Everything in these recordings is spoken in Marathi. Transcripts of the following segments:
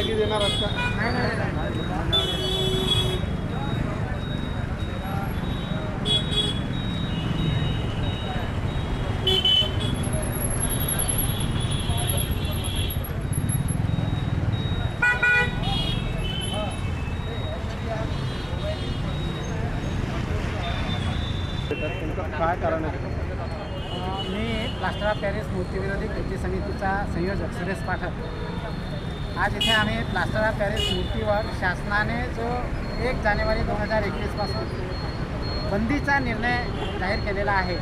स्थगिती देणार आहात का? नाही. तुमचं काय कारण आहे? मी प्लास्टर ऑफ पॅरिस मूर्तीविरोधी कृती समितीचा संयोजक सुरेश पाठक. आज इथे आम्ही प्लास्टर ऑफ पॅरिस मूर्तीवर शासनाने जो 1 जानेवारी 2021पासून बंदीचा निर्णय जाहीर केलेला आहे,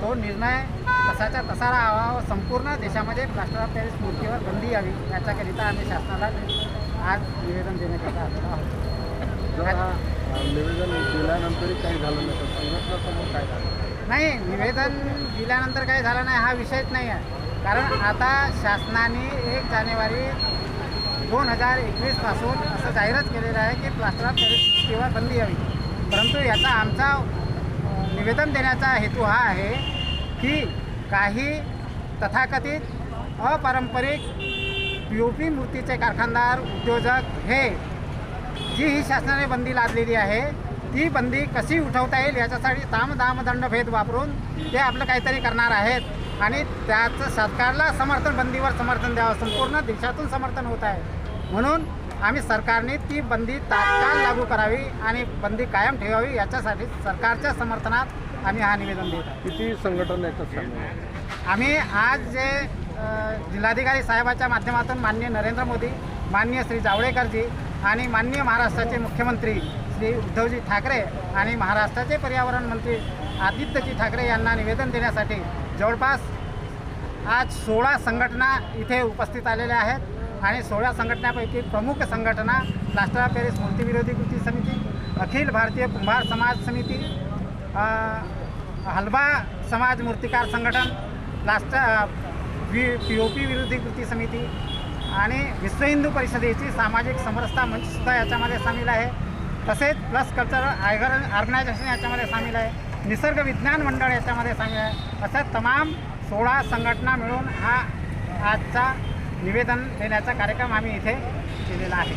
तो निर्णय तसाच्या तसा राहावा व संपूर्ण देशामध्ये प्लास्टर ऑफ पॅरिस मूर्तीवर बंदी यावी याच्याकरिता आम्ही शासनाला आज निवेदन देण्याकरिता आलेलो आहोत. निवेदन दिल्यानंतरही काही झालं नाही तर संघटनासमोर काय झालं? नाही, निवेदन दिल्यानंतर काही झालं नाही हा विषयच नाही आहे. कारण आता शासनाने 1 जानेवारी 2021पासून असं जाहीरच केलेलं आहे की प्लास्टर ऑफ पॅरिस मूर्तीवर बंदी यावी. परंतु याचा आमचा निवेदन देण्याचा हेतू हा आहे की काही तथाकथित अपारंपरिक POP मूर्तीचे कारखानदार उद्योजक हे जी ही शासनाने बंदी लादलेली आहे ती बंदी कशी उठवता येईल याच्यासाठी दामदंडभेद वापरून ते आपलं काहीतरी करणार आहेत आणि त्याचं सरकारला बंदीवर समर्थन द्यावं. संपूर्ण देशातून समर्थन होत आहे. म्हणून आम्ही सरकारने ती बंदी तात्काळ लागू करावी आणि बंदी कायम ठेवावी याच्यासाठी सरकारच्या समर्थनात आम्ही हा निवेदन देत आहोत. किती संघटना एकच सांगू? आम्ही आज जे जिल्हाधिकारी साहेबाच्या माध्यमातून माननीय नरेंद्र मोदी, माननीय श्री जावडेकरजी आणि माननीय महाराष्ट्राचे मुख्यमंत्री श्री उद्धवजी ठाकरे आणि महाराष्ट्राचे पर्यावरण मंत्री आदित्यजी ठाकरे यांना निवेदन देण्यासाठी जवळपास आज 16 संघटना इथे उपस्थित आलेल्या आहेत आणि 16 संघटनापैकी प्रमुख संघटना प्लास्टर ऑफ पॅरिस मूर्तीविरोधी कृती समिती, अखिल भारतीय कुंभार समाज समिती, हलबा समाज मूर्तिकार संघटन, POP विरोधी कृती समिती आणि विश्व हिंदू परिषदेची सामाजिक समरसता मंचसुद्धा याच्यामध्ये सामील आहे. तसेच प्लस कल्चरल ऑर्गनायझेशन याच्यामध्ये सामील आहे. निसर्ग विज्ञान मंडळ याच्यामध्ये सामील आहे. अशा तमाम 16 संघटना मिळून हा आजचा निवेदन देण्याचा कार्यक्रम आम्ही इथे केलेला आहे.